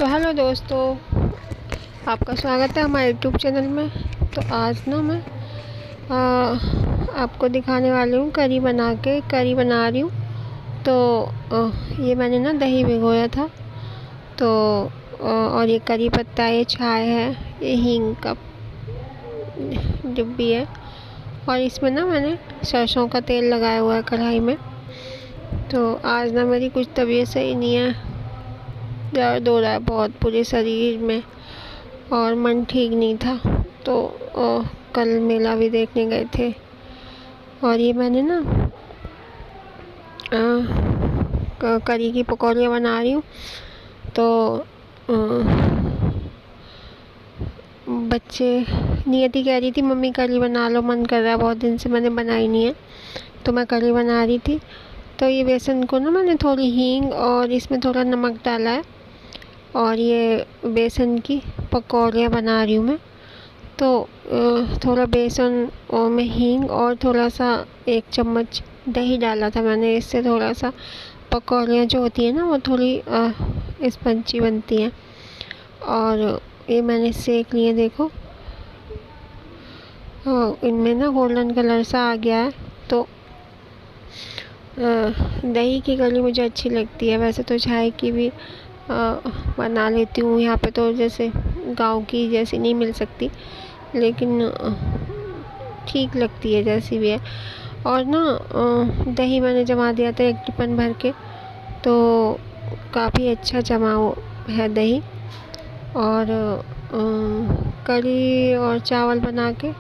Hello दोस्तों, आपका स्वागत है हमारे यूट्यूब चैनल में। तो आज ना मैं आपको दिखाने वाली हूँ करी बना रही हूँ। तो ये मैंने ना दही भिगोया था। तो और ये करी पत्ता, ये छाय है, ये हींग का डिब्बी है, और इसमें ना मैंने सरसों का तेल लगाया हुआ है कढ़ाई में। तो आज ना मेरी कुछ तबीयत सही नहीं है, दर्द हो रहा है बहुत पूरे शरीर में, और मन ठीक नहीं था। तो कल मेला भी देखने गए थे, और ये मैंने ना करी की पकौड़ियाँ बना रही हूँ। तो बच्चे, नियति कह रही थी मम्मी करी बना लो, मन कर रहा है, बहुत दिन से मैंने बनाई नहीं है, तो मैं करी बना रही थी। तो ये बेसन को ना मैंने थोड़ी हींग और इसमें थोड़ा नमक डाला है, और ये बेसन की पकौड़ियाँ बना रही हूँ मैं। तो थोड़ा बेसन में हींग और थोड़ा सा 1 चम्मच दही डाला था मैंने, इससे थोड़ा सा पकौड़ियाँ जो होती है ना वो थोड़ी स्पंची बनती हैं। और ये मैंने सेक लिए, देखो इनमें ना गोल्डन कलर सा आ गया है। तो दही की करी मुझे अच्छी लगती है, वैसे तो चाय की भी बना लेती हूँ। यहाँ पे तो जैसे गांव की जैसी नहीं मिल सकती, लेकिन ठीक लगती है जैसी भी है। और ना दही मैंने जमा दिया था 1 टिफिन भर के, तो काफ़ी अच्छा जमा है दही। और करी और चावल बना के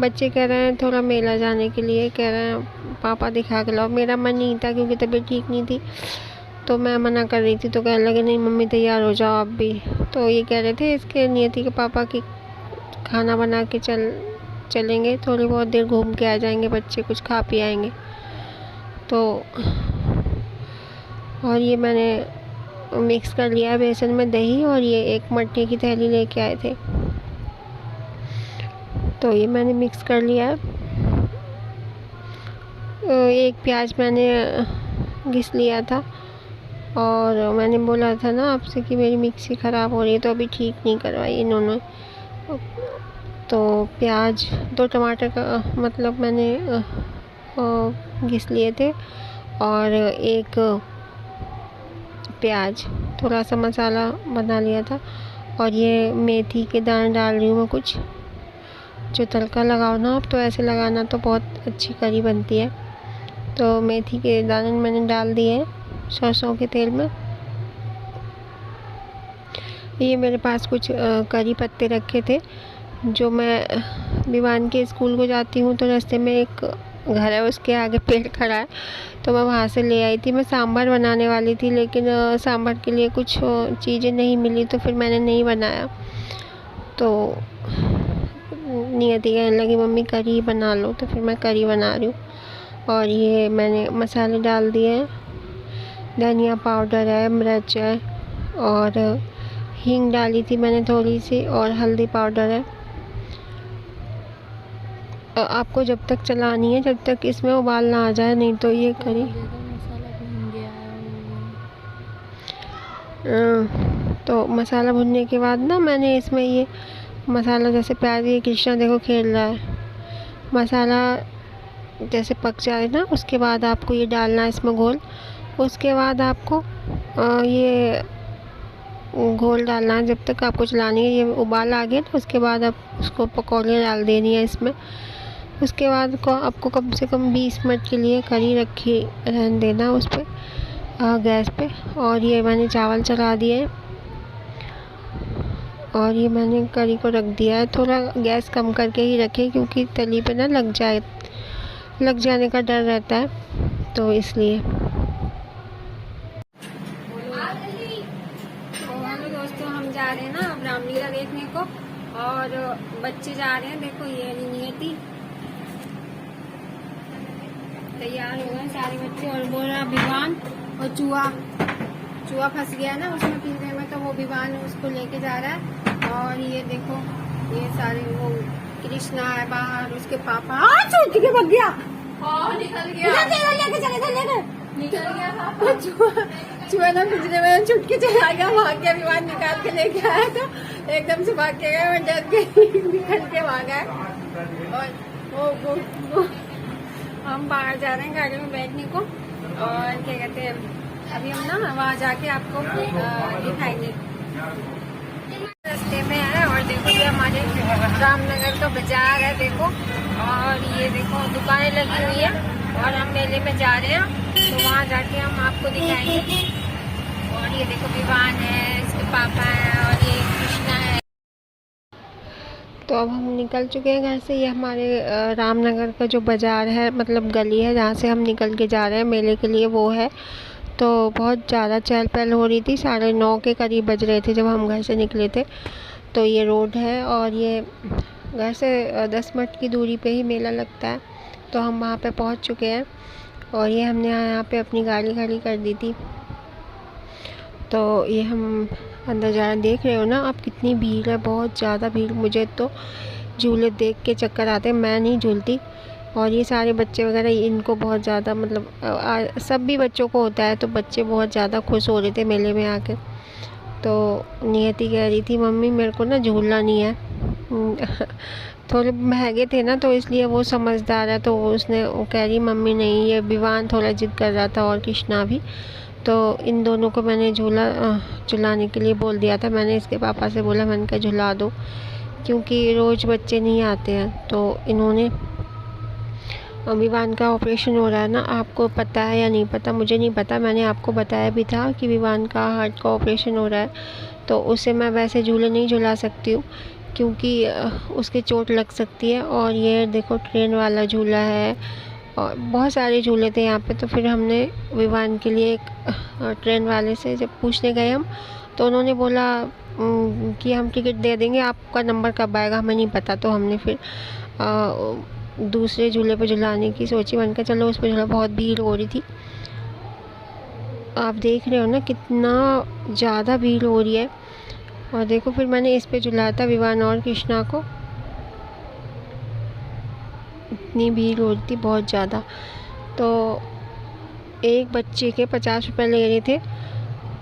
बच्चे कह रहे हैं थोड़ा मेला जाने के लिए, कह रहे हैं पापा दिखा के लाओ। मेरा मन नहीं था क्योंकि तबीयत ठीक नहीं थी, तो मैं मना कर रही थी। तो कहने लगे नहीं मम्मी तैयार हो जाओ आप भी। तो ये कह रहे थे इसके नियति के पापा की खाना बना के चलेंगे, थोड़ी बहुत देर घूम के आ जाएंगे बच्चे, कुछ खा पी आएंगे। तो और ये मैंने मिक्स कर लिया बेसन में दही, और ये 1 मट्ठी की थैली लेके आए थे, तो ये मैंने मिक्स कर लिया है। 1 प्याज मैंने घिस लिया था, और मैंने बोला था ना आपसे कि मेरी मिक्सी ख़राब हो रही है, तो अभी ठीक नहीं करवाई इन्होंने। तो प्याज 2 टमाटर का मतलब मैंने घिस लिए थे, और 1 प्याज, थोड़ा सा मसाला बना लिया था। और ये मेथी के दाने डाल रही हूँ मैं कुछ, जो तड़का लगाओ ना आप तो ऐसे लगाना, तो बहुत अच्छी करी बनती है। तो मेथी के दाने मैंने डाल दिए सरसों के तेल में। ये मेरे पास कुछ करी पत्ते रखे थे, जो मैं विवान के स्कूल को जाती हूँ तो रास्ते में एक घर है, उसके आगे पेड़ खड़ा है, तो मैं वहाँ से ले आई थी। मैं सांभर बनाने वाली थी, लेकिन सांभर के लिए कुछ चीज़ें नहीं मिली, तो फिर मैंने नहीं बनाया। तो नियति कहने लगी मम्मी करी बना लो, तो फिर मैं करी बना रही हूँ। और ये मैंने मसाले डाल दिए हैं, धनिया पाउडर है, मिर्च है, और हींग डाली थी मैंने थोड़ी सी, और हल्दी पाउडर है। आपको जब तक चलानी है जब तक इसमें उबाल ना आ जाए, नहीं तो ये करी तो मसाला भुनने के बाद ना मैंने इसमें ये मसाला, जैसे प्याज, ये कृष्णा देखो खेल रहा है, मसाला जैसे पक जाए ना उसके बाद आपको ये डालना है इसमें घोल। उसके बाद आपको ये घोल डालना है, जब तक आपको चलानी है। ये उबाल आ गया तो उसके बाद आप उसको पकौड़ियाँ डाल देनी है इसमें। उसके बाद को आपको कम से कम 20 मिनट के लिए करी रखी रहने देना उस पर गैस पे। और ये मैंने चावल चढ़ा दिए, और ये मैंने करी को रख दिया है। थोड़ा गैस कम करके ही रखें, क्योंकि तली पे ना लग जाने का डर रहता है, तो इसलिए। हेलो दोस्तों, हम जा रहे हैं ना अब रामलीला देखने को, और बच्चे जा रहे हैं। देखो ये नियति तैयार हो गए सारे बच्चे, और बोल रहा विवान, और चूहा फंस गया ना उसमें पिंजरे में, तो वो विवान उसको लेके जा रहा है। और ये देखो ये सारे, वो कृष्णा है बाहर, उसके पापा छोड़ के भाग गया, निकल गया, लेके चले लेके निकल गया पापा। चूहा ना पिंजरे में छुट के चला गया, भाग गया, विमान निकाल के लेके आया तो एकदम से भाग के गया, मैं डर के निकल के भागा है। और वो हम बाहर जा रहे हैं गाड़ी में बैठने को, और क्या कहते हैं, अभी हम ना वहाँ जाके आपको दिखाएंगे। रास्ते में है, और देखो ये हमारे रामनगर का बाजार है देखो, और ये देखो दुकानें लगी हुई है, और हम मेले में जा रहे हैं, तो वहाँ जाके हम आपको दिखाएंगे। और ये देखो विवान है, इसके पापा है, और ये कृष्णा है। तो अब हम निकल चुके हैं घर से। ये हमारे रामनगर का जो बाज़ार है, मतलब गली है जहाँ से हम निकल के जा रहे हैं मेले के लिए, वो है। तो बहुत ज़्यादा चहल पहल हो रही थी, 9:30 के करीब बज रहे थे जब हम घर से निकले थे। तो ये रोड है, और ये घर से 10 मिनट की दूरी पे ही मेला लगता है। तो हम वहाँ पे पहुँच चुके हैं, और ये हमने यहाँ पे अपनी गाड़ी खड़ी कर दी थी। तो ये हम अंदर जा रहे, देख रहे हो ना आप कितनी भीड़ है, बहुत ज़्यादा भीड़। मुझे तो झूले देख के चक्कर आते हैं, मैं नहीं झूलती। और ये सारे बच्चे वगैरह, इनको बहुत ज़्यादा मतलब सब भी बच्चों को होता है, तो बच्चे बहुत ज़्यादा खुश हो रहे थे मेले में आके। तो नियति कह रही थी मम्मी मेरे को ना झूलना नहीं है। थोड़े महंगे थे ना, तो इसलिए वो समझदार है, तो उसने वो कह रही मम्मी नहीं। ये विवान थोड़ा जिद कर रहा था, और कृष्णा भी। तो इन दोनों को मैंने झुलाने के लिए बोल दिया था। मैंने इसके पापा से बोला, मैंने कहा झुला दो, क्योंकि रोज़ बच्चे नहीं आते हैं। तो इन्होंने, विवान का ऑपरेशन हो रहा है ना, आपको पता है या नहीं पता, मुझे नहीं पता। मैंने आपको बताया भी था कि विवान का हार्ट का ऑपरेशन हो रहा है, तो उसे मैं वैसे झूले नहीं झुला सकती हूँ, क्योंकि उसके चोट लग सकती है। और ये देखो ट्रेन वाला झूला है, और बहुत सारे झूले थे यहाँ पे। तो फिर हमने विवान के लिए एक ट्रेन वाले से जब पूछने गए हम, तो उन्होंने बोला कि हम टिकट दे देंगे, आपका नंबर कब आएगा हमें नहीं पता। तो हमने फिर दूसरे झूले पे झुलाने की सोची। मैंने कहा चलो उस पर झूला, बहुत भीड़ हो रही थी। आप देख रहे हो ना कितना ज़्यादा भीड़ हो रही है। और देखो फिर मैंने इस पे झुलाया था विवान और कृष्णा को, इतनी भीड़ हो रही थी बहुत ज़्यादा। तो एक बच्चे के 50 रुपये ले रहे थे,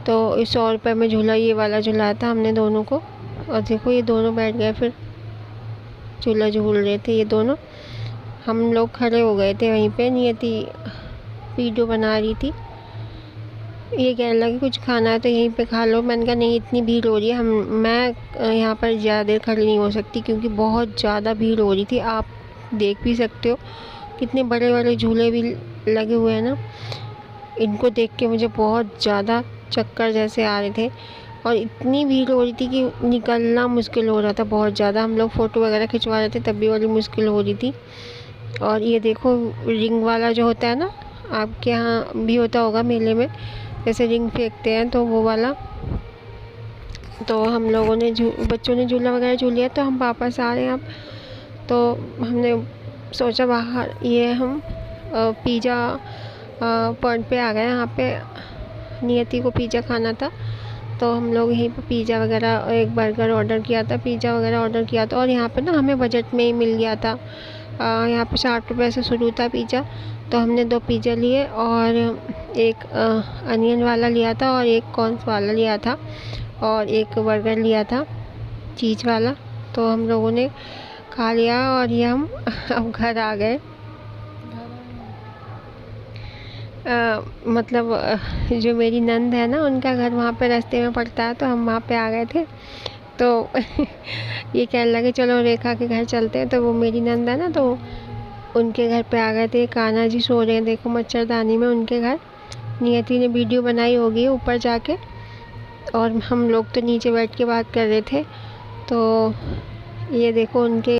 तो इस 100 रुपये में झूला, ये वाला झुलाया था हमने दोनों को। और देखो ये दोनों बैठ गए, फिर झूला झूल रहे थे ये दोनों। हम लोग खड़े हो गए थे वहीं पे। नियति वीडियो बना रही थी, ये कहने लगी कुछ खाना है तो यहीं पे खा लो। मैंने कहा नहीं, इतनी भीड़ हो रही है, मैं यहाँ पर ज़्यादा देर खड़ी नहीं हो सकती, क्योंकि बहुत ज़्यादा भीड़ हो रही थी। आप देख भी सकते हो कितने बड़े बड़े झूले भी लगे हुए हैं ना। इनको देख के मुझे बहुत ज़्यादा चक्कर जैसे आ रहे थे, और इतनी भीड़ हो रही थी कि निकलना मुश्किल हो रहा था बहुत ज़्यादा। हम लोग फ़ोटो वगैरह खिंचवा रहे थे, तब भी बड़ी मुश्किल हो रही थी। और ये देखो रिंग वाला जो होता है ना, आपके यहाँ भी होता होगा मेले में, जैसे रिंग फेंकते हैं, तो वो वाला। तो हम लोगों ने बच्चों ने झूला वगैरह झूल लिया, तो हम वापस आ रहे हैं अब। तो हमने सोचा बाहर ये हम पिज़्ज़ा पॉइंट पे आ गए। यहाँ पे नियति को पिज़्ज़ा खाना था, तो हम लोग यहीं पे पिज़्ज़ा वगैरह, एक बर्गर ऑर्डर किया था, पिज़्ज़ा वगैरह ऑर्डर किया था। और यहाँ पे ना हमें बजट में ही मिल गया था। यहाँ पे 60 रुपये से शुरू था पिज़्ज़ा। तो हमने 2 पिज़्ज़ा लिए, और एक अनियन वाला लिया था, और एक कॉर्न्स वाला लिया था, और एक बर्गर लिया था चीज़ वाला। तो हम लोगों ने खा लिया, और ये हम अब घर आ गए। मतलब जो मेरी नंद है ना, उनका घर वहाँ पे रास्ते में पड़ता है, तो हम वहाँ पे आ गए थे। तो ये कहने लगे चलो रेखा के घर चलते हैं। तो वो मेरी नंद है ना, तो उनके घर पे आ गए थे। कान्हा जी सो रहे हैं देखो मच्छरदानी में उनके घर। नियति ने वीडियो बनाई होगी ऊपर जाके, और हम लोग तो नीचे बैठ के बात कर रहे थे। तो ये देखो उनके